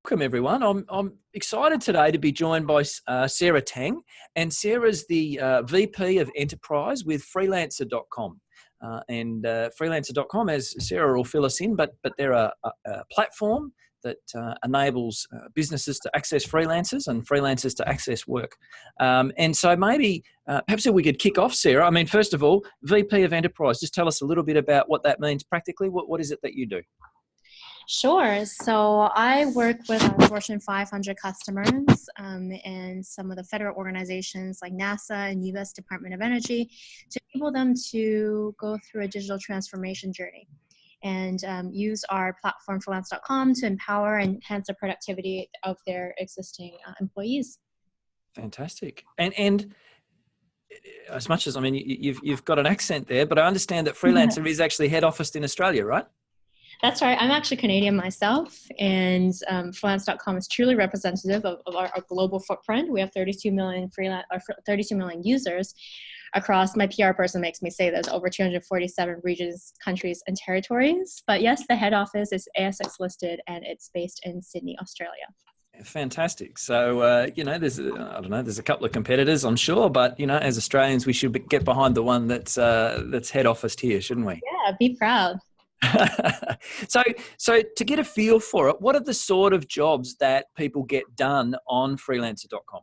Welcome, everyone. I'm excited today to be joined by Sarah Tang, and Sarah's the VP of Enterprise with Freelancer.com. Freelancer.com, as Sarah will fill us in, but they're a platform that enables businesses to access freelancers and freelancers to access work. And so maybe, perhaps if we could kick off, Sarah. I mean, first of all, VP of Enterprise, just tell us a little bit about what that means practically. What is it that you do? Sure. So I work with our Fortune 500 customers and some of the federal organizations like NASA and U.S. Department of Energy to enable them to go through a digital transformation journey and use our platform Freelancing.com to empower and enhance the productivity of their existing employees. Fantastic. And as much as, I mean, you've got an accent there, but I understand that Freelancer is actually head officed in Australia, right? That's right. I'm actually Canadian myself, and Freelancing.com is truly representative of our global footprint. We have 32 million users across. My PR person makes me say there's over 247 regions, countries, and territories. But yes, the head office is ASX listed, and it's based in Sydney, Australia. Fantastic. So, there's a couple of competitors, I'm sure, but, as Australians, we should get behind the one that's head officed here, shouldn't we? Yeah, be proud. So to get a feel for it, what are the sort of jobs that people get done on Freelancer.com?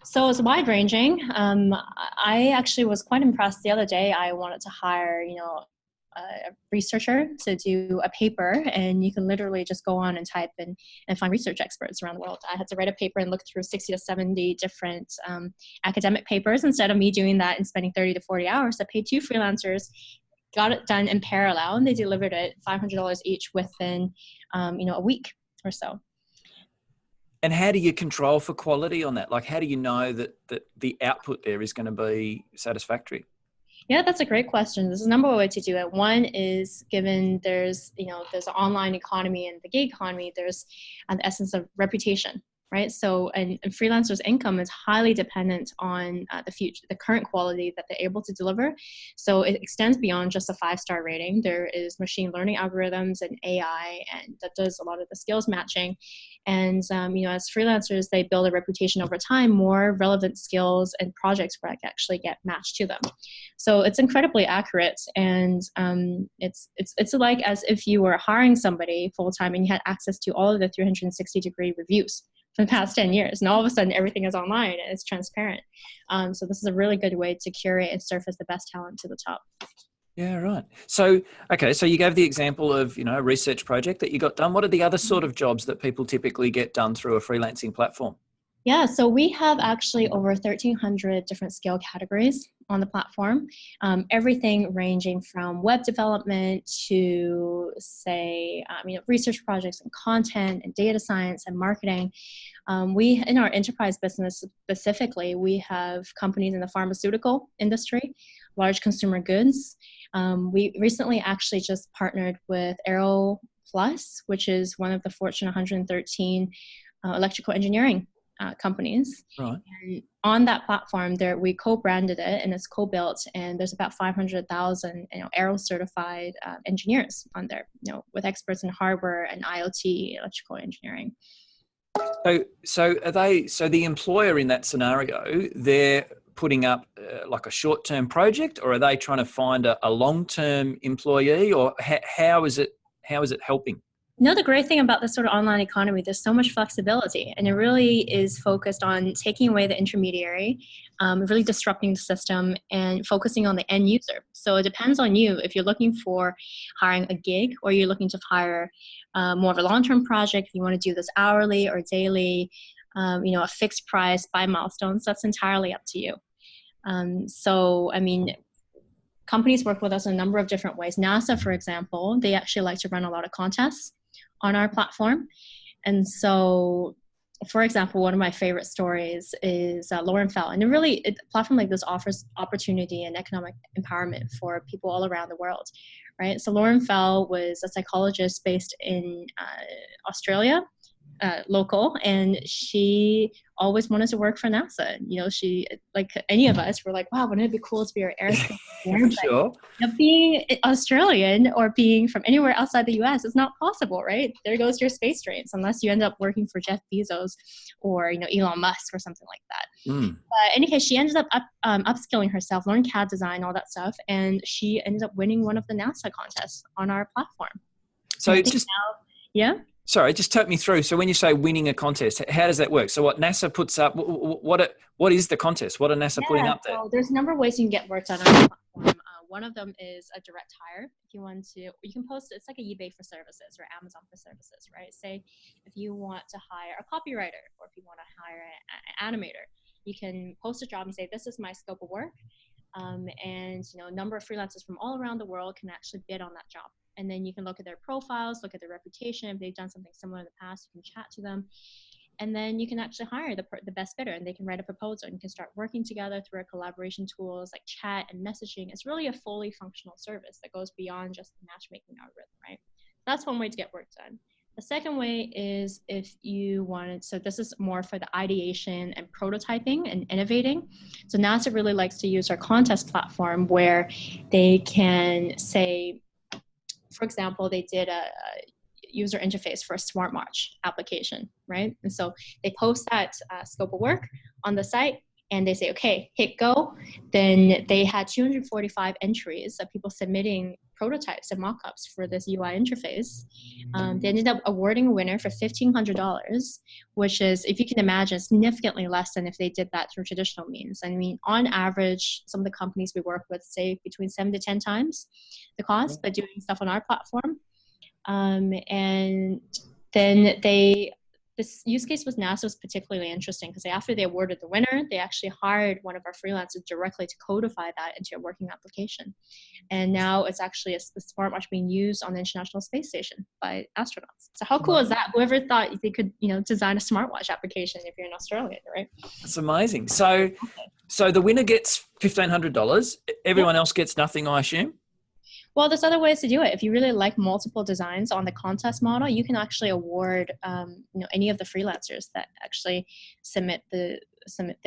So it's wide ranging. I actually was quite impressed the other day. I wanted to hire, a researcher to do a paper, and you can literally just go on and type and find research experts around the world. I had to write a paper and look through 60 to 70 different academic papers. Instead of me doing that and spending 30 to 40 hours, I paid two freelancers, got it done in parallel, and they delivered it $500 each within, a week or so. And how do you control for quality on that? Like, how do you know that the output there is going to be satisfactory? Yeah, that's a great question. There's a number of ways to do it. One is, given there's an online economy and the gig economy, there's the essence of reputation. Right. So, and freelancers' income is highly dependent on the current quality that they're able to deliver. So it extends beyond just a 5-star rating. There is machine learning algorithms and AI, and that does a lot of the skills matching. And, as freelancers, they build a reputation over time, more relevant skills and projects where I can actually get matched to them. So it's incredibly accurate. And it's like as if you were hiring somebody full time and you had access to all of the 360-degree reviews for the past 10 years. And all of a sudden, everything is online and it's transparent. So this is a really good way to curate and surface the best talent to the top. Yeah, right. So, okay, so you gave the example of, a research project that you got done. What are the other sort of jobs that people typically get done through a freelancing platform? Yeah, so we have actually over 1,300 different skill categories on the platform. Everything ranging from web development to, say, research projects and content and data science and marketing. In our enterprise business specifically, we have companies in the pharmaceutical industry, large consumer goods. We recently actually just partnered with Aero Plus, which is one of the Fortune 113 electrical engineering companies. Right. And on that platform, we co-branded it, and it's co-built, and there's about 500,000 Aero certified engineers on there, with experts in hardware and IoT, electrical engineering. So the employer in that scenario, they're putting up like a short-term project, or are they trying to find a long-term employee, or how is it helping? The great thing about this sort of online economy, there's so much flexibility, and it really is focused on taking away the intermediary, really disrupting the system and focusing on the end user. So it depends on you if you're looking for hiring a gig, or you're looking to hire more of a long-term project. If you want to do this hourly or daily, a fixed price by milestones, that's entirely up to you. Companies work with us in a number of different ways. NASA, for example, they actually like to run a lot of contests on our platform. And so, for example, one of my favorite stories is Lauren Fell. And a platform like this offers opportunity and economic empowerment for people all around the world, right? So Lauren Fell was a psychologist based in Australia, local, and she always wanted to work for NASA. You know, she, like any of us, were like, wow, wouldn't it be cool to be an aerospace engineer? For sure. You know, being Australian or being from anywhere outside the US is not possible, right? There goes your space dreams, unless you end up working for Jeff Bezos or, you know, Elon Musk or something like that. Mm. But in any case, she ended up upskilling herself, learned CAD design, all that stuff, and she ended up winning one of the NASA contests on our platform. So it's just, yeah. Sorry, just take me through. So when you say winning a contest, how does that work? So what NASA puts up, what is the contest? What are NASA putting up there? So there's a number of ways you can get work done on our platform. One of them is a direct hire. If you want to, you can post, it's like a eBay for services or Amazon for services, right? Say if you want to hire a copywriter, or if you want to hire an animator, you can post a job and say, this is my scope of work. And, you know, a number of freelancers from all around the world can actually bid on that job. And then you can look at their profiles, look at their reputation. If they've done something similar in the past, you can chat to them. And then you can actually hire the best bidder, and they can write a proposal, and you can start working together through our collaboration tools like chat and messaging. It's really a fully functional service that goes beyond just the matchmaking algorithm, right? That's one way to get work done. The second way is if you wanted, so this is more for the ideation and prototyping and innovating. So NASA really likes to use our contest platform where they can say, for example, they did a user interface for a smartwatch application, right? And so they post that scope of work on the site, and they say, okay, hit go. Then they had 245 entries of people submitting prototypes and mock-ups for this UI interface. They ended up awarding a winner for $1,500, which is, if you can imagine, significantly less than if they did that through traditional means. I mean, on average, some of the companies we work with say between 7 to 10 times the cost by doing stuff on our platform. And then this use case with NASA was particularly interesting because after they awarded the winner, they actually hired one of our freelancers directly to codify that into a working application. And now it's actually a smartwatch being used on the International Space Station by astronauts. So how cool is that? Whoever thought they could, you know, design a smartwatch application if you're an Australian, right? That's amazing. So the winner gets $1,500. Everyone else gets nothing, I assume? Well, there's other ways to do it. If you really like multiple designs on the contest model, you can actually award any of the freelancers that actually submit the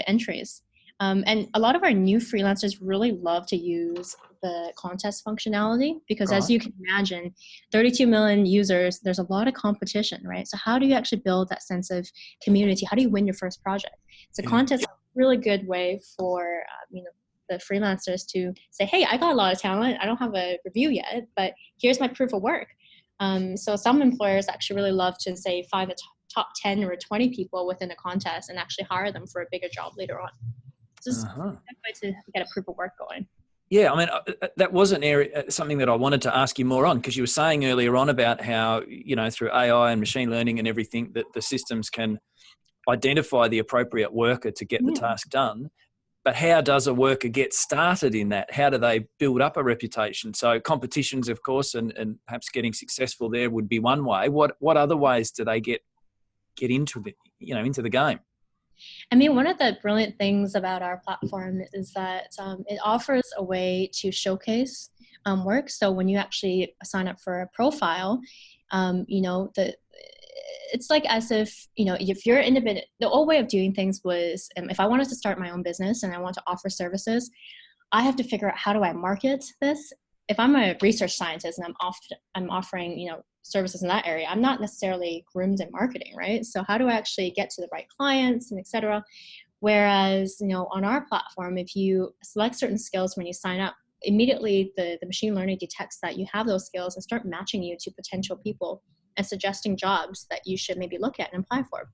entries. And a lot of our new freelancers really love to use the contest functionality because, as you can imagine, 32 million users, there's a lot of competition, right? So how do you actually build that sense of community? How do you win your first project? So contest is a really good way for the freelancers to say, hey, I got a lot of talent. I don't have a review yet, but here's my proof of work. So some employers actually really love to say find the top 10 or 20 people within a contest and actually hire them for a bigger job later on. So it's a good way to get a proof of work going. Yeah, I mean, that was an area, something that I wanted to ask you more on, because you were saying earlier on about how, you know, through AI and machine learning and everything, that the systems can identify the appropriate worker to get the task done. But how does a worker get started in that? How do they build up a reputation? So competitions, of course, and perhaps getting successful there would be one way. What other ways do they get into the game? I mean, one of the brilliant things about our platform is that it offers a way to showcase work. So when you actually sign up for a profile, it's like as if, if you're independent, the old way of doing things was if I wanted to start my own business and I want to offer services, I have to figure out how do I market this. If I'm a research scientist and I'm offering, services in that area, I'm not necessarily groomed in marketing, right? So how do I actually get to the right clients and et cetera? Whereas, on our platform, if you select certain skills when you sign up, immediately the machine learning detects that you have those skills and start matching you to potential people and suggesting jobs that you should maybe look at and apply for.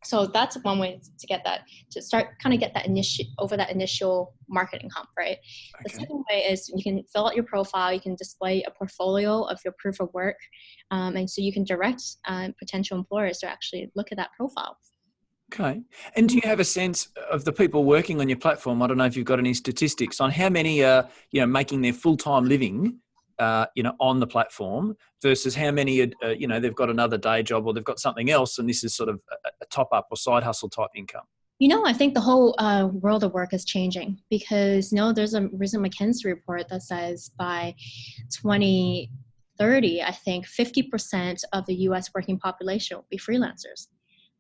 So that's one way to get that, to start kind of get that initial marketing hump, right? Okay. The second way is you can fill out your profile, you can display a portfolio of your proof of work, and so you can direct potential employers to actually look at that profile. Okay. And do you have a sense of the people working on your platform? I don't know if you've got any statistics on how many are, making their full-time living on the platform versus how many, they've got another day job or they've got something else and this is sort of a top-up or side hustle type income? I think the whole world of work is changing because, there's a recent McKinsey report that says by 2030, I think 50% of the US working population will be freelancers.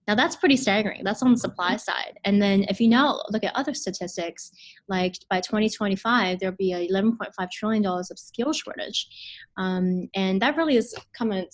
Now that's pretty staggering. That's on the supply side. And then if you now look at other statistics, like by 2025, there'll be a $11.5 trillion of skill shortage. And that really is coming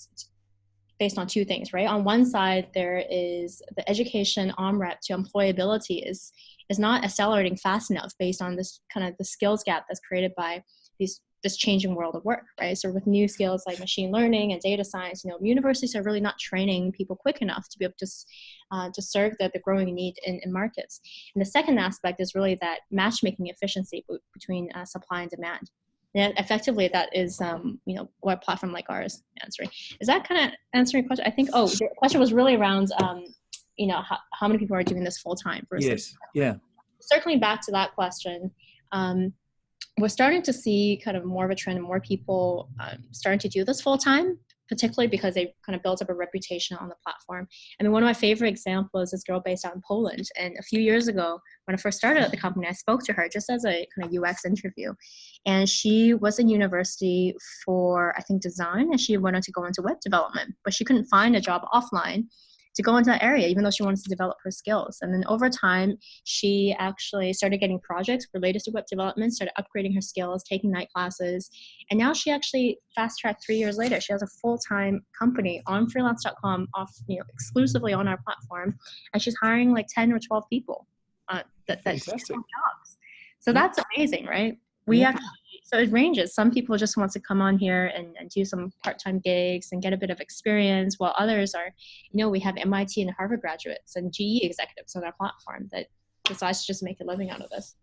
based on two things, right? On one side, there is the education on-ramp to employability is not accelerating fast enough based on this kind of the skills gap that's created by this changing world of work, right? So with new skills like machine learning and data science, universities are really not training people quick enough to be able to serve the growing need in markets. And the second aspect is really that matchmaking efficiency between supply and demand. And effectively, that is, what a platform like ours is answering. Is that kind of answering your question? I think, the question was really around, how many people are doing this full time versus. Yes, yeah. Circling back to that question, we're starting to see kind of more of a trend and more people starting to do this full time, particularly because they kind of built up a reputation on the platform. I mean, one of my favorite examples is this girl based out in Poland. And a few years ago, when I first started at the company, I spoke to her just as a kind of UX interview. And she was in university for, I think, design, and she wanted to go into web development, but she couldn't find a job offline to go into that area, even though she wanted to develop her skills. And then over time, she actually started getting projects related to web development, started upgrading her skills, taking night classes. And now she actually fast-tracked 3 years later. She has a full-time company on freelance.com exclusively on our platform. And she's hiring like 10 or 12 people that Fantastic. jobs. So that's amazing, right? We actually, so it ranges. Some people just want to come on here and do some part-time gigs and get a bit of experience, while others are, we have MIT and Harvard graduates and GE executives on our platform that decide to just make a living out of this.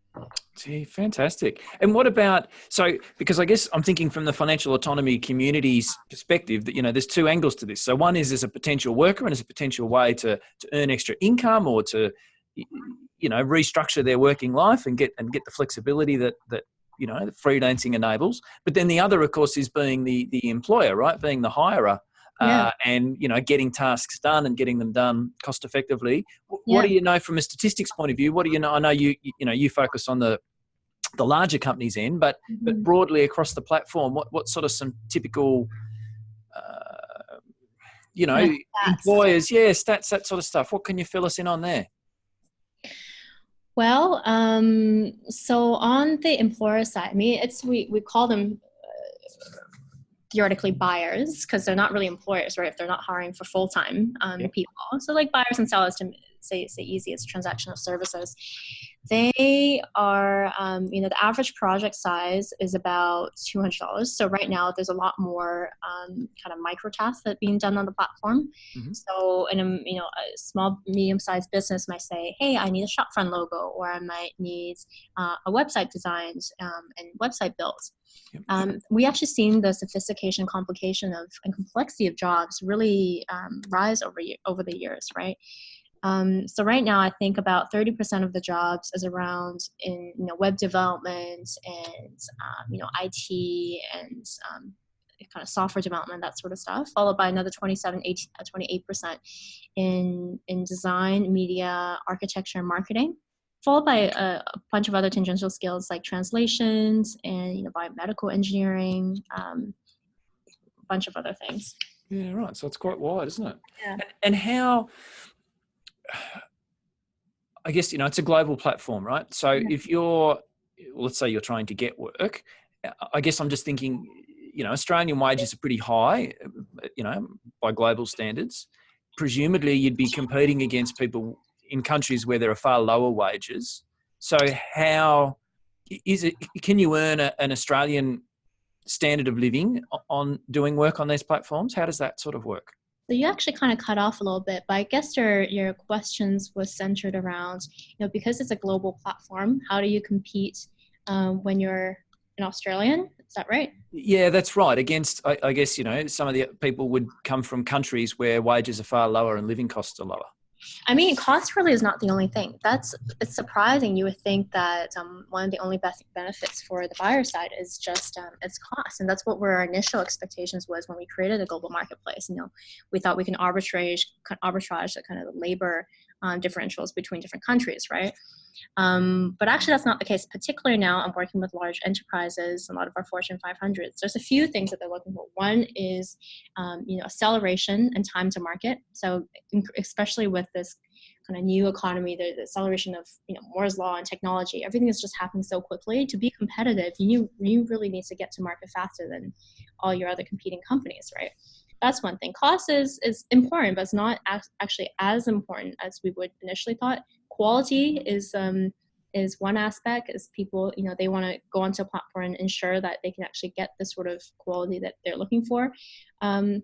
Gee, fantastic. And what about, because I guess I'm thinking from the financial autonomy community's perspective that, there's two angles to this. So one is as a potential worker and as a potential way to earn extra income or to, restructure their working life and get the flexibility that freelancing enables. But then the other, of course, is being the employer, right? Being the hirer, and getting tasks done and getting them done cost effectively. What do you know from a statistics point of view? What do you know? I know you focus on the larger companies end, but broadly across the platform, what sort of some typical employers, stats, that sort of stuff. What can you fill us in on there? Well, so on the employer side, I mean, we call them theoretically buyers because they're not really employers, right? If they're not hiring for full-time people. So like buyers and sellers, to say easy, it's transactional services. They are, the average project size is about $200. So right now there's a lot more kind of micro tasks that are being done on the platform. Mm-hmm. So in a small, medium-sized business might say, hey, I need a shopfront logo, or I might need a website designed and website built. We actually seen the sophistication, complication and complexity of jobs really rise over the years, right? So right now, I think about 30% of the jobs is around in web development and IT and kind of software development, that sort of stuff, followed by another 28% in design, media, architecture, and marketing, followed by a bunch of other tangential skills like translations and biomedical engineering, a bunch of other things. Yeah, right. So it's quite wide, isn't it? Yeah. And how? I guess, it's a global platform, right? So if let's say you're trying to get work, I guess I'm just thinking, Australian wages are pretty high, by global standards. Presumably you'd be competing against people in countries where there are far lower wages. So how can you earn an Australian standard of living on doing work on these platforms? How does that sort of work? So you actually kind of cut off a little bit, but I guess your questions was centered around, because it's a global platform, how do you compete when you're an Australian? Is that right? Yeah, that's right. Against, I guess, some of the people would come from countries where wages are far lower and living costs are lower. I mean, cost really is not the only thing. It's surprising. You would think that one of the only best benefits for the buyer side is just its cost, and that's what our initial expectations was when we created a global marketplace. We thought we can arbitrage the kind of labor differentials between different countries, right? But actually, that's not the case. Particularly now, I'm working with large enterprises, a lot of our Fortune 500s. There's a few things that they're looking for. One is, acceleration and time to market. So, especially with this kind of new economy, the acceleration of Moore's law and technology, everything is just happening so quickly. To be competitive, you really need to get to market faster than all your other competing companies, right? That's one thing. Cost is important, but it's not actually as important as we would initially thought. Quality is one aspect. Is people, they want to go onto a platform and ensure that they can actually get the sort of quality that they're looking for. And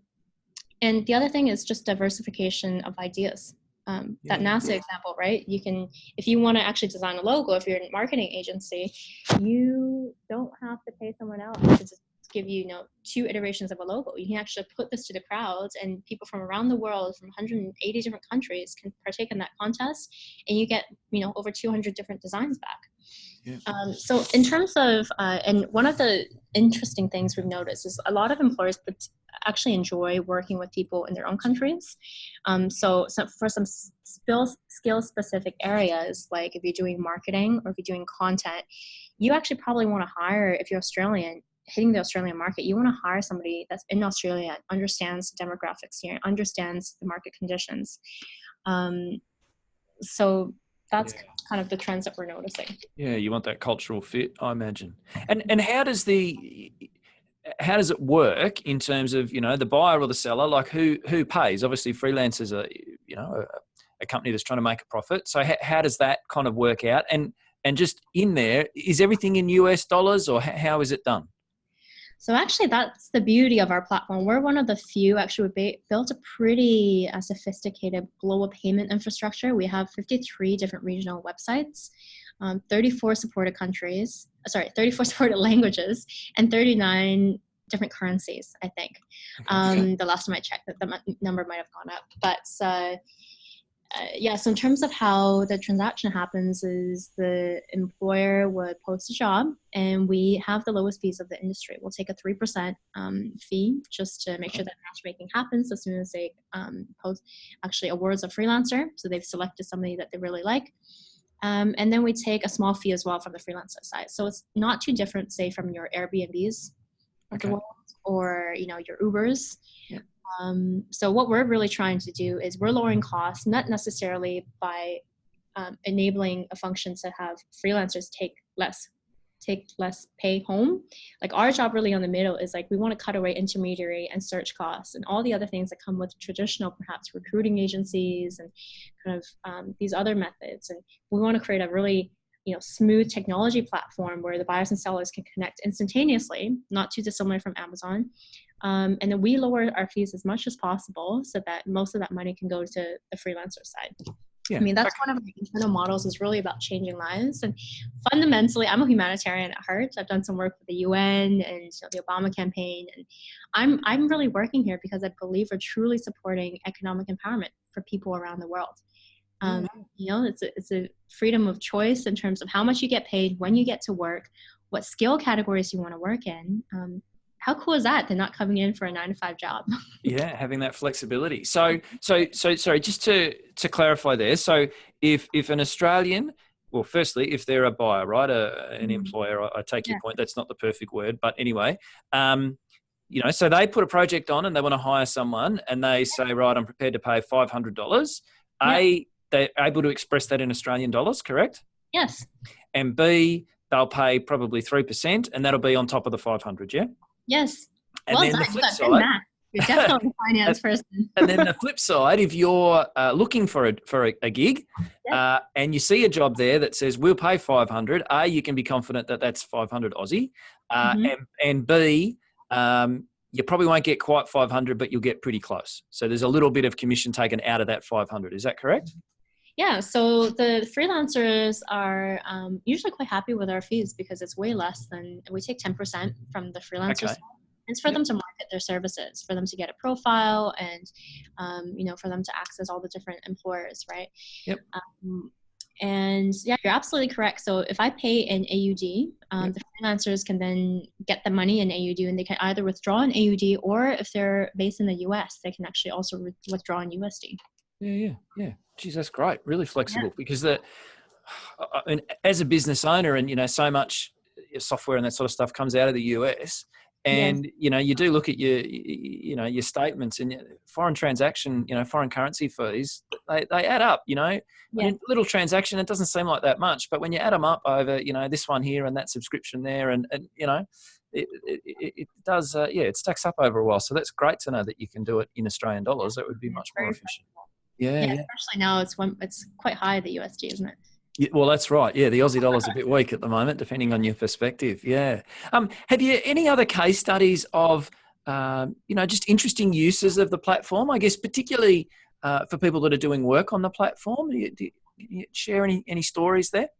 the other thing is just diversification of ideas. That NASA example, right? You can, if you want to actually design a logo, if you're a marketing agency, you don't have to pay someone else to just give you, 2 iterations of a logo. You can actually put this to the crowds, and people from around the world, from 180 different countries, can partake in that contest, and you get, over 200 different designs back. Yeah. So in terms of, and one of the interesting things we've noticed is a lot of employers actually enjoy working with people in their own countries. So for some skill-specific areas, like if you're doing marketing or if you're doing content, you actually probably want to hire, if you're Australian, hitting the Australian market, you want to hire somebody that's in Australia, understands the demographics here, understands the market conditions. So that's kind of the trends that we're noticing. Yeah, you want that cultural fit, I imagine. And how does it work in terms of, the buyer or the seller? Like who pays? Obviously, freelancers are, a company that's trying to make a profit. So how does that kind of work out? And just in there, is everything in US dollars, or how is it done? So actually, that's the beauty of our platform. We're one of the few, actually, we built a pretty sophisticated global payment infrastructure. We have 53 different regional websites, 34 supported languages, and 39 different currencies, I think. The last time I checked, the number might have gone up. But so in terms of how the transaction happens is the employer would post a job, and we have the lowest fees of the industry. We'll take a 3% fee just to make sure that matchmaking happens as soon as they actually awards a freelancer. So they've selected somebody that they really like. And then we take a small fee as well from the freelancer side. So it's not too different, say, from your Airbnbs of the world, or your Ubers. Yeah. So what we're really trying to do is we're lowering costs, not necessarily by enabling a function to have freelancers take less pay home. Like our job really on the middle is like we want to cut away intermediary and search costs and all the other things that come with traditional, perhaps recruiting agencies and kind of these other methods. And we want to create a really smooth technology platform where the buyers and sellers can connect instantaneously, not too dissimilar from Amazon. And then we lower our fees as much as possible so that most of that money can go to the freelancer side. Yeah. I mean, that's one of our internal models, is really about changing lives. And fundamentally, I'm a humanitarian at heart. I've done some work with the UN and the Obama campaign. And I'm really working here because I believe we're truly supporting economic empowerment for people around the world. It's a freedom of choice in terms of how much you get paid, when you get to work, what skill categories you want to work in. How cool is that? They're not coming in for a 9-to-5 job. Yeah, having that flexibility. So sorry, just to clarify there. So if an Australian, well, firstly, if they're a buyer, right, an employer, I take your point. That's not the perfect word, but anyway, so they put a project on and they want to hire someone, and they say, right, I'm prepared to pay $500. They're able to express that in Australian dollars, correct? Yes. And B, they'll pay probably 3%, and that'll be on top of the 500, yeah? Yes. And then the flip side, you're definitely a finance person. And then the flip side, if you're looking for a gig, and you see a job there that says we'll pay 500, A, you can be confident that that's 500 Aussie, and B, you probably won't get quite 500, but you'll get pretty close. So there's a little bit of commission taken out of that 500. Is that correct? Yeah, so the freelancers are usually quite happy with our fees because it's way less than, we take 10% from the freelancers. Okay. It's for them to market their services, for them to get a profile, and for them to access all the different employers, right? Yep. And yeah, you're absolutely correct. So if I pay in AUD, the freelancers can then get the money in AUD, and they can either withdraw in AUD, or if they're based in the US, they can actually also withdraw in USD. Yeah. Geez, that's great. Really flexible because I mean, as a business owner, and so much software and that sort of stuff comes out of the US, Yes. and you do look at your statements and your foreign transaction, foreign currency fees. They add up. I Yeah. mean, little transaction, it doesn't seem like that much, but when you add them up over, this one here and that subscription there, and it does. It stacks up over a while. So that's great to know that you can do it in Australian dollars. That would be Yeah, much it's more very efficient. flexible. Yeah, Yeah, yeah. especially now it's quite high, the USD, isn't it? Yeah, well, that's right. Yeah, the Aussie dollar's a bit weak at the moment, depending on your perspective. Yeah. Have you any other case studies of, just interesting uses of the platform? I guess particularly for people that are doing work on the platform. Do you share any stories there?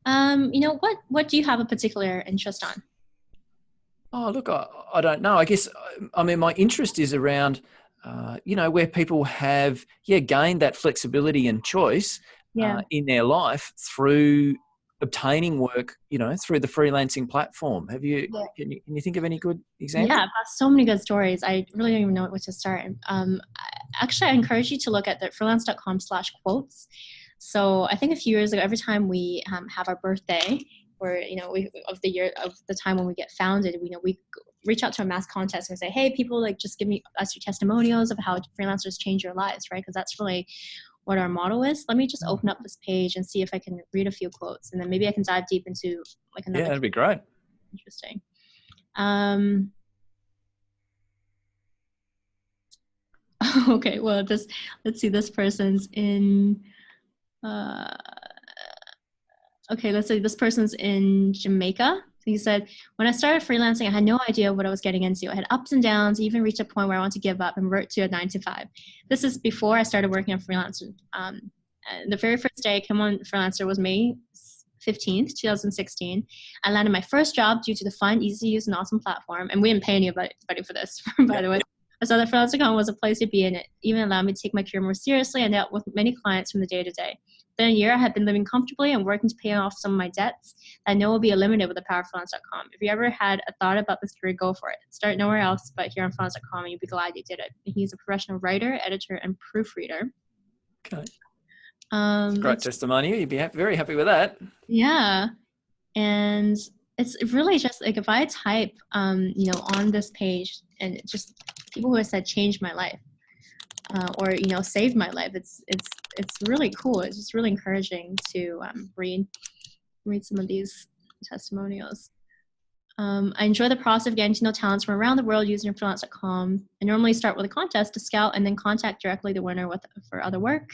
What do you have a particular interest on? Oh, look, I don't know. I guess, I mean, my interest is around, where people have, gained that flexibility and choice Yeah. in their life through obtaining work, through the freelancing platform. Can you think of any good Yeah, examples? I've got so many good stories. I really don't even know where to start. Actually, I encourage you to look at the freelance.com/quotes. So I think a few years ago, every time we have our birthday, or we of the year of the time when we get founded, we reach out to a mass contest and say, hey, people, like, just give me us your testimonials of how freelancers change your lives, right? Because that's really what our motto is. Let me just open up this page and see if I can read a few quotes, and then maybe I can dive deep into like Yeah, another. that'd be great. Interesting. Okay, well, let's see. This person's in. Uh, okay, let's say this person's in Jamaica. He said, when I started freelancing, I had no idea what I was getting into. I had ups and downs, even reached a point where I wanted to give up and revert to a 9 to 5. This is before I started working on Freelancer. The very first day I came on Freelancer was May 15th, 2016. I landed my first job due to the fun, easy to use, and awesome platform. And we didn't pay anybody for this, by the way. I saw that Freelancer.com was a place to be, and it even allowed me to take my career more seriously. I dealt with many clients from the day to day. Within a year, I had been living comfortably and working to pay off some of my debts that I know will be eliminated with the power of Freelance.com. If you ever had a thought about this career, go for it. Start nowhere else but here on Freelance.com, and you'll be glad you did it. He's a professional writer, editor, and proofreader. Okay. Great testimony. You'd be very happy with that. Yeah. And it's really just like, if I type, on this page, and just people who have said changed my life, or saved my life, it's really cool. It's just really encouraging to read some of these testimonials. I enjoy the process of getting to know talents from around the world using freelance.com. I normally start with a contest to scout and then contact directly the winner for other work.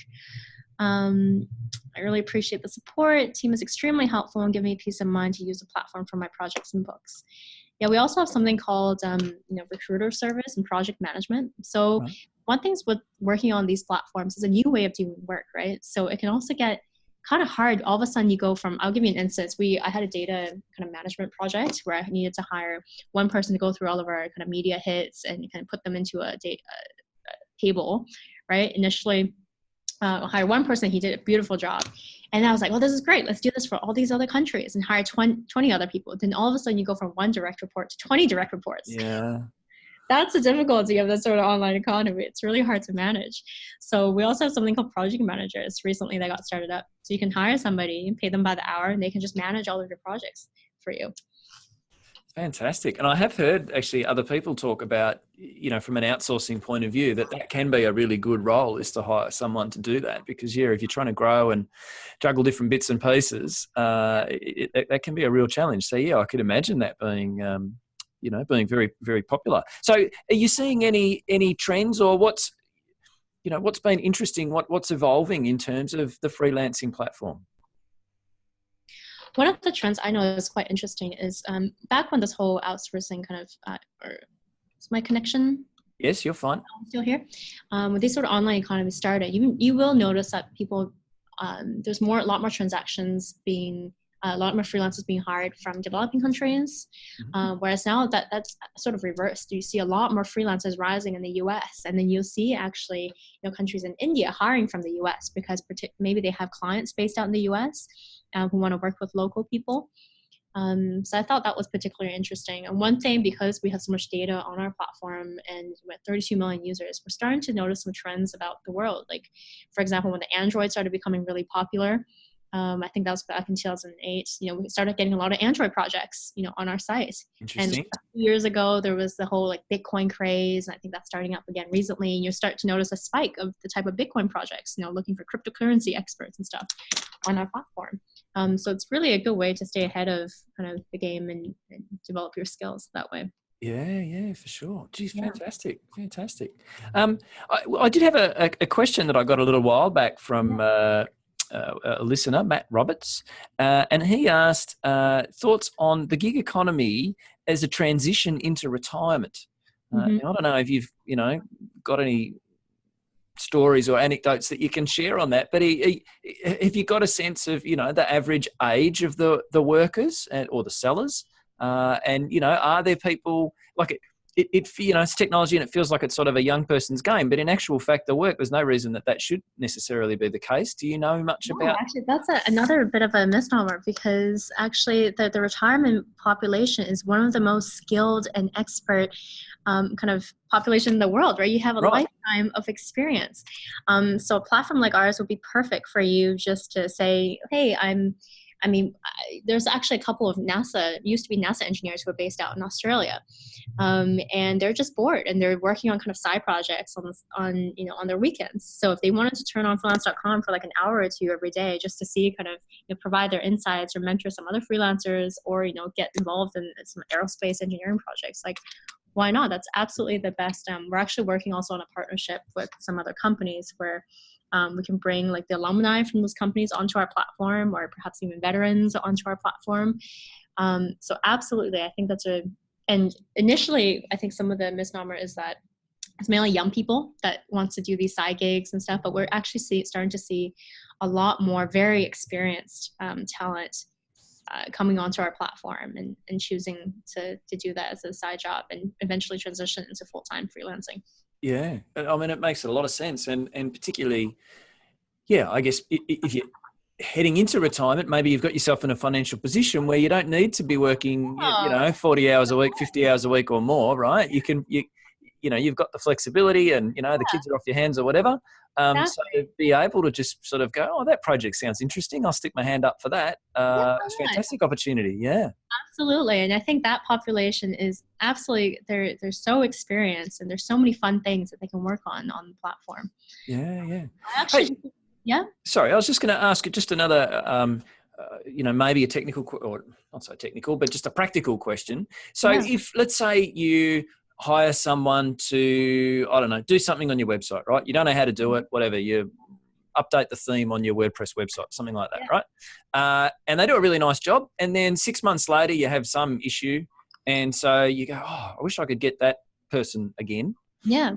I really appreciate the support. Team is extremely helpful and give me peace of mind to use the platform for my projects and books. Yeah, we also have something called recruiter service and project management. So right. One thing's with working on these platforms is a new way of doing work, right? So it can also get kind of hard. All of a sudden you go from, I'll give you an instance. I had a data kind of management project where I needed to hire one person to go through all of our kind of media hits and kind of put them into a table, right? Initially, hire one person, he did a beautiful job. And I was like, well, this is great. Let's do this for all these other countries and hire 20 other people. Then all of a sudden you go from one direct report to 20 direct reports. Yeah. That's the difficulty of this sort of online economy. It's really hard to manage. So we also have something called project managers recently that got started up. So you can hire somebody and pay them by the hour, and they can just manage all of your projects for you. Fantastic. And I have heard actually other people talk about, from an outsourcing point of view, that can be a really good role, is to hire someone to do that. Because, if you're trying to grow and juggle different bits and pieces, that can be a real challenge. So, I could imagine that being, being very, very popular. So are you seeing any trends, or what's been interesting, what's evolving in terms of the freelancing platform? One of the trends I know is quite interesting is back when this whole outsourcing kind of, is my connection? Yes, you're fine. I'm still here. When this sort of online economy started, you will notice that people, there's a lot more transactions being, a lot more freelancers being hired from developing countries, whereas now that's sort of reversed. You see a lot more freelancers rising in the US, and then you'll see actually countries in India hiring from the US because maybe they have clients based out in the US who want to work with local people. So I thought that was particularly interesting. And one thing, because we have so much data on our platform and with 32 million users, we're starting to notice some trends about the world. Like, for example, when the Android started becoming really popular, I think that was back in 2008, we started getting a lot of Android projects, on our site. And Interesting. a few years ago, there was the whole like Bitcoin craze. And I think that's starting up again recently. And you start to notice a spike of the type of Bitcoin projects, looking for cryptocurrency experts and stuff on our platform. So it's really a good way to stay ahead of kind of the game and develop your skills that way. Yeah, for sure. Geez, Yeah. fantastic. I did have a question that I got a little while back from a listener, Matt Roberts, and he asked thoughts on the gig economy as a transition into retirement. Mm-hmm. Now, I don't know if you've got any stories or anecdotes that you can share on that, but have you got a sense of the average age of the workers or the sellers, and are there people like it's technology and it feels like it's sort of a young person's game, but in actual fact there's no reason that should necessarily be the case. Do you know much about? Actually, that's another bit of a misnomer, because actually the retirement population is one of the most skilled and expert kind of population in the world, right? You have a lifetime of experience. So a platform like ours would be perfect for you just to say, hey, there's actually a couple of used to be NASA engineers who are based out in Australia. And they're just bored and they're working on kind of side projects on their weekends. So if they wanted to turn on freelance.com for like an hour or two every day just to see kind of provide their insights or mentor some other freelancers, or get involved in some aerospace engineering projects, like why not? That's absolutely the best. We're actually working also on a partnership with some other companies where we can bring like the alumni from those companies onto our platform, or perhaps even veterans onto our platform. So absolutely, I think and initially, I think some of the misnomer is that it's mainly young people that wants to do these side gigs and stuff, but we're actually starting to see a lot more very experienced talent coming onto our platform and choosing to do that as a side job and eventually transition into full-time freelancing. Yeah, I mean, it makes a lot of sense, and particularly, yeah, I guess if you're heading into retirement, maybe you've got yourself in a financial position where you don't need to be working, 40 hours a week, 50 hours a week or more, right? You've got the flexibility, and the kids are off your hands or whatever. Exactly. So to be able to just sort of go, oh, that project sounds interesting, I'll stick my hand up for that. It's a fantastic opportunity. Yeah. Absolutely. And I think that population is absolutely, they're so experienced, and there's so many fun things that they can work on the platform. Yeah. Actually, yeah. Sorry, I was just going to ask just another, maybe a technical, or not so technical, but just a practical question. So if, let's say you hire someone to, I don't know, do something on your website, right? You don't know how to do it, whatever, you update the theme on your WordPress website, something like that, right? And they do a really nice job. And then 6 months later, you have some issue. And so you go, oh, I wish I could get that person again. Yeah.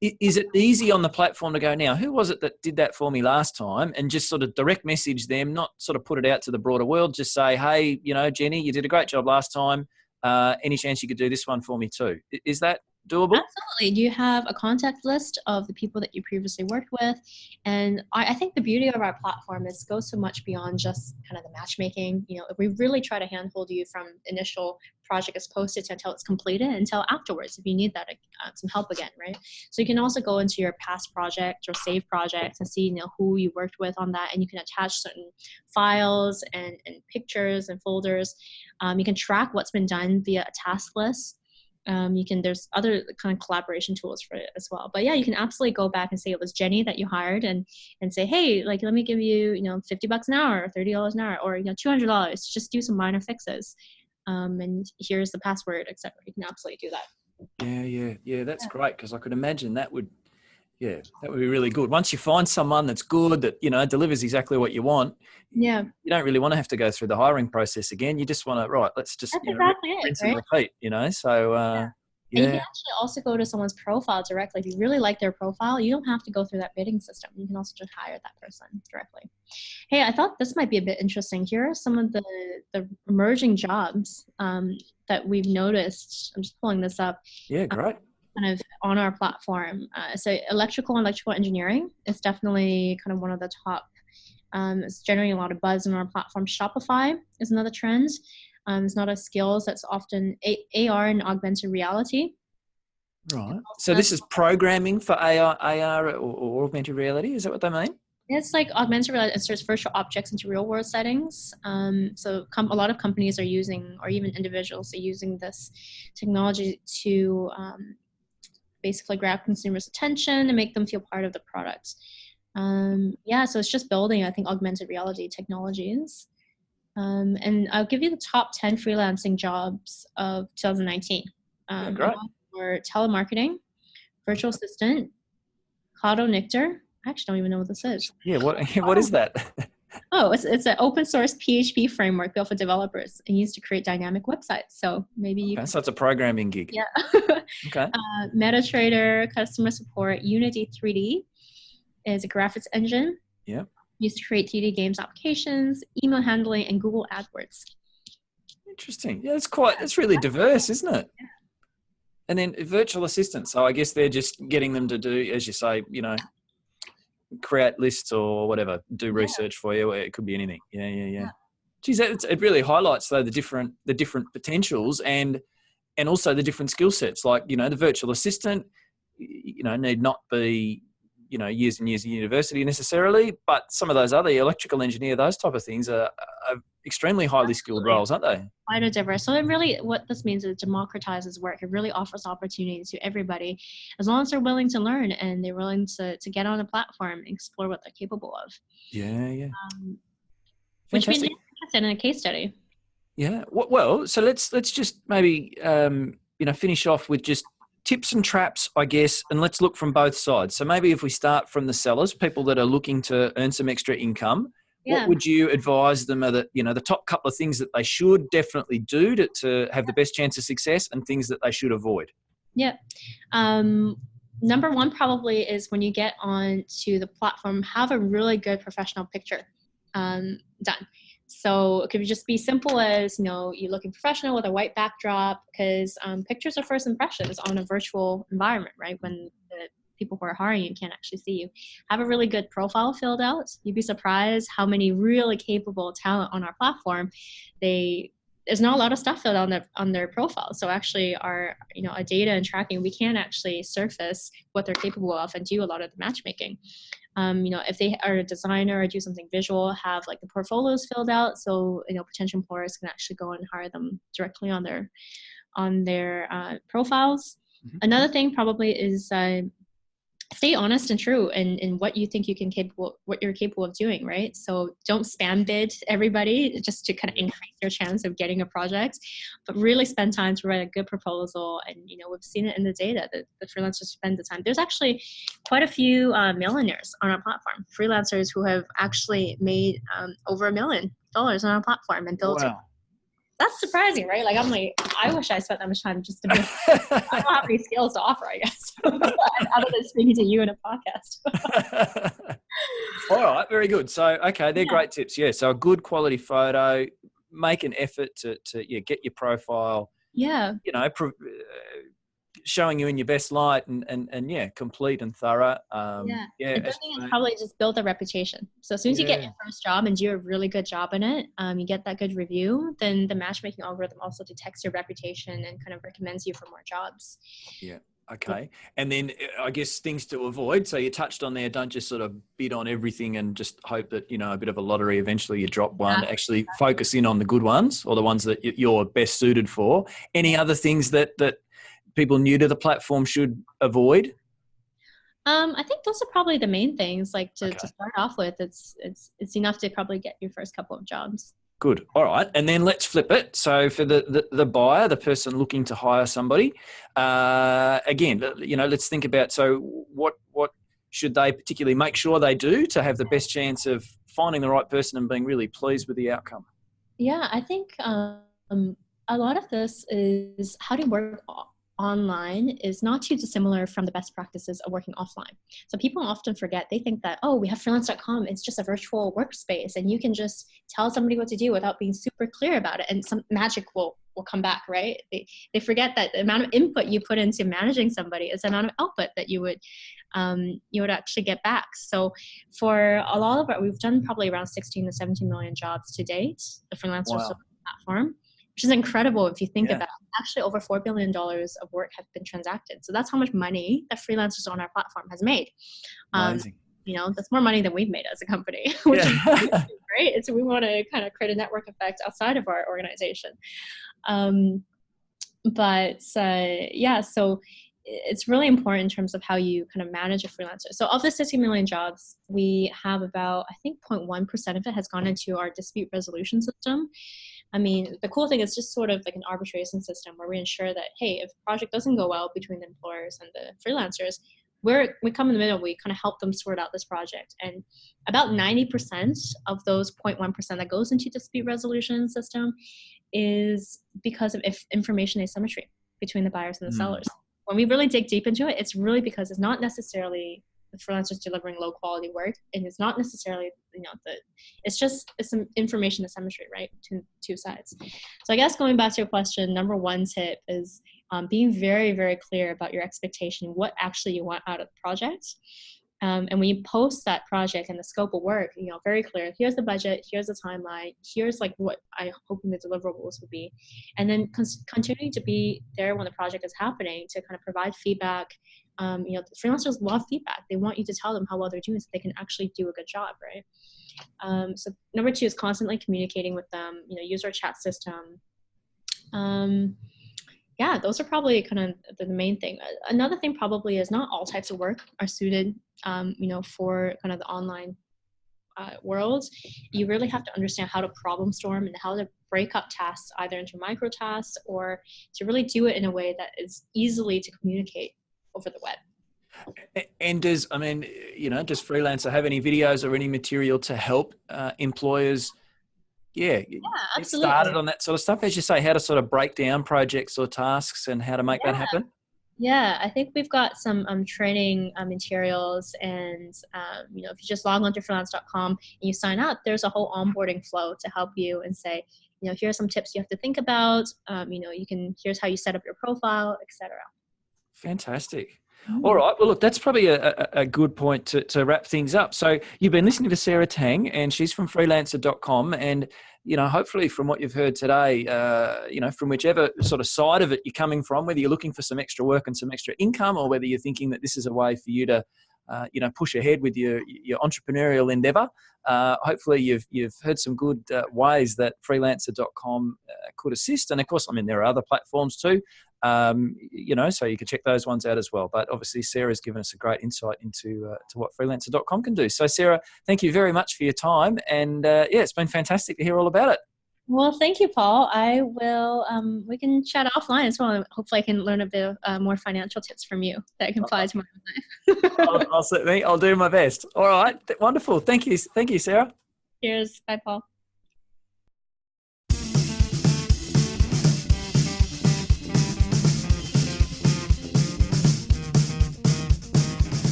Is it easy on the platform to go, now, who was it that did that for me last time? And just sort of direct message them, not sort of put it out to the broader world, just say, hey, Jenny, you did a great job last time. Any chance you could do this one for me too? Is that doable? Absolutely. You have a contact list of the people that you previously worked with. And I think the beauty of our platform is goes so much beyond just kind of the matchmaking. We really try to handhold you from initial project is posted until it's completed, until afterwards, if you need that some help again, right? So you can also go into your past project or save projects and see who you worked with on that, and you can attach certain files and pictures and folders. You can track what's been done via a task list. There's other kind of collaboration tools for it as well. But yeah, you can absolutely go back and say it was Jenny that you hired, and say, hey, like, let me give you, $50 an hour or $30 an hour, or, $200 to just do some minor fixes. And here's the password, etc. You can absolutely do that. Yeah. That's great, because I could imagine that would be really good. Once you find someone that's good, that, delivers exactly what you want, yeah, you don't really want to have to go through the hiring process again. You just want to, let's just, that's exactly rinse it, right? and repeat, so, And you can actually also go to someone's profile directly. If you really like their profile, you don't have to go through that bidding system. You can also just hire that person directly. Hey, I thought this might be a bit interesting. Here are some of the emerging jobs that we've noticed. I'm just pulling this up. Yeah, great. Kind of on our platform. So electrical engineering is definitely kind of one of the top. It's generating a lot of buzz on our platform. Shopify is another trend. There's not a skills that's often AR and augmented reality. Right. So this is programming for AR or augmented reality. Is that what they mean? It's like augmented reality inserts virtual objects into real world settings. So a lot of companies are using, or even individuals are using this technology to basically grab consumers' attention and make them feel part of the product. Yeah, so it's just building, I think, augmented reality technologies. And I'll give you the top 10 freelancing jobs of 2019. Great. For telemarketing, virtual assistant, Cloud Nectar. I actually don't even know what this is. Yeah, what is that? Oh, it's an open source PHP framework built for developers and used to create dynamic websites. So maybe you Okay, so it's a programming gig. Yeah. Okay. MetaTrader, customer support, Unity 3D is a graphics engine. Yeah. Used to create 3D games applications, email handling, and Google AdWords. Interesting. Yeah, it's really diverse, isn't it? Yeah. And then virtual assistants. So I guess they're just getting them to do, as you say, create lists or whatever, do research for you. It could be anything. Yeah. Geez, it really highlights though the different potentials and also the different skill sets. Like, the virtual assistant, need not be, years and years of university necessarily, but some of those other electrical engineer, those type of things are extremely highly skilled roles, aren't they? Quite a diverse. So it really, what this means is it democratizes work. It really offers opportunities to everybody, as long as they're willing to learn and they're willing to get on a platform and explore what they're capable of. Yeah. Which we'd be interested in a case study. Yeah. Well, so let's just maybe finish off with just tips and traps, I guess, and let's look from both sides. So maybe if we start from the sellers, people that are looking to earn some extra income, what would you advise them are the top couple of things that they should definitely do to have the best chance of success, and things that they should avoid? Yeah. Number one probably is when you get on to the platform, have a really good professional picture done. So it could just be simple as, you're looking professional with a white backdrop, because pictures are first impressions on a virtual environment, right? When the people who are hiring you can't actually see you. Have a really good profile filled out. You'd be surprised how many really capable talent on our platform, there's not a lot of stuff filled on their profile. So actually our data and tracking, we can actually surface what they're capable of and do a lot of the matchmaking. If they are a designer or do something visual, have like the portfolios filled out, so potential employers can actually go and hire them directly on their profiles. Mm-hmm. Another thing probably is stay honest and true in what you think what you're capable of doing, right? So don't spam bid everybody just to kind of increase your chance of getting a project, but really spend time to write a good proposal. And we've seen it in the data that the freelancers spend the time. There's actually quite a few millionaires on our platform, freelancers who have actually made over $1 million on our platform and built it. That's surprising, right? Like, I'm like, I wish I spent that much time just to be, I don't have any skills to offer, I guess, other than speaking to you in a podcast. All right, very good. So, okay, they're great tips. Yeah, so a good quality photo, make an effort to get your profile, showing you in your best light and complete and thorough. The thing is probably just build a reputation. So as soon as you get your first job and do a really good job in it, you get that good review, then the matchmaking algorithm also detects your reputation and kind of recommends you for more jobs. Yeah. Okay. And then I guess things to avoid. So you touched on there, don't just sort of bid on everything and just hope that, a bit of a lottery, eventually you drop one. Actually focus in on the good ones, or the ones that you're best suited for. Any other things that people new to the platform should avoid? I think those are probably the main things. Like to start off with, it's enough to probably get your first couple of jobs. Good. All right. And then let's flip it. So for the buyer, the person looking to hire somebody, again, let's think about, so what should they particularly make sure they do to have the best chance of finding the right person and being really pleased with the outcome? Yeah, I think a lot of this is how to work online is not too dissimilar from the best practices of working offline. So people often forget, they think that, we have freelance.com, it's just a virtual workspace and you can just tell somebody what to do without being super clear about it and some magic will come back, right? They forget that the amount of input you put into managing somebody is the amount of output that you would actually get back. So for a lot of it, we've done probably around 16 to 17 million jobs to date, the freelancers platform. which is incredible if you think Yeah. about it. Actually, over $4 billion of work have been transacted. So that's how much money that freelancers on our platform has made. Amazing. That's more money than we've made as a company, which is Yeah. great. So we want to kind of create a network effect outside of our organization. So it's really important in terms of how you kind of manage a freelancer. So of the 60 million jobs, we have about, I think 0.1% of it has gone into our dispute resolution system. I mean, the cool thing is just sort of like an arbitration system where we ensure that, hey, if a project doesn't go well between the employers and the freelancers, we come in the middle, we kind of help them sort out this project. And about 90% of those 0.1% that goes into dispute resolution system is because of information asymmetry between the buyers and the sellers. When we really dig deep into it, it's really because it's not necessarily the freelancers delivering low quality work, and it's not necessarily it's some information asymmetry, right, between two sides. So I guess going back to your question, number one tip is being very, very clear about your expectation, what actually you want out of the project. And when you post that project and the scope of work, very clear, here's the budget, here's the timeline, here's like what I'm hoping the deliverables would be. And then continuing to be there when the project is happening to kind of provide feedback. The freelancers love feedback. They want you to tell them how well they're doing so they can actually do a good job, right? So number two is constantly communicating with them, use our chat system. Those are probably kind of the main thing. Another thing probably is not all types of work are suited, for kind of the online world. You really have to understand how to problem storm and how to break up tasks either into micro tasks or to really do it in a way that is easily to communicate over the web. And does Freelancer have any videos or any material to help employers get started on that sort of stuff? As you say, how to sort of break down projects or tasks and how to make that happen? Yeah, I think we've got some training materials, and if you just log on to freelance.com and you sign up, there's a whole onboarding flow to help you and say, here are some tips you have to think about. Here's how you set up your profile, etc. Fantastic. All right. Well, look, that's probably a good point to wrap things up. So you've been listening to Sarah Tang, and she's from freelancer.com. And, hopefully from what you've heard today, from whichever sort of side of it you're coming from, whether you're looking for some extra work and some extra income, or whether you're thinking that this is a way for you to, push ahead with your entrepreneurial endeavor, hopefully you've heard some good ways that freelancer.com could assist. And of course, there are other platforms too. So you can check those ones out as well. But obviously, Sarah's given us a great insight into to what freelancer.com can do. So, Sarah, thank you very much for your time. And it's been fantastic to hear all about it. Well, thank you, Paul. I will, we can chat offline as well. Hopefully I can learn a bit more financial tips from you that I can apply to my life. I'll do my best. All right. Wonderful. Thank you. Thank you, Sarah. Cheers. Bye, Paul.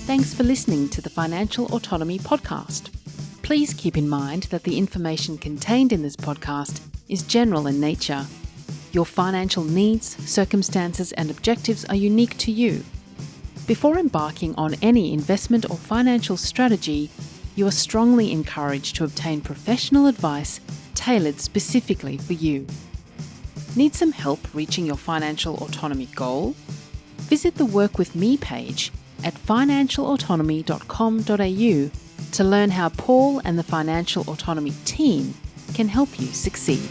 Thanks for listening to the Financial Autonomy podcast. Please keep in mind that the information contained in this podcast is general in nature. Your financial needs, circumstances, and objectives are unique to you. Before embarking on any investment or financial strategy, you are strongly encouraged to obtain professional advice tailored specifically for you. Need some help reaching your financial autonomy goal? Visit the Work With Me page at financialautonomy.com.au to learn how Paul and the Financial Autonomy team can help you succeed.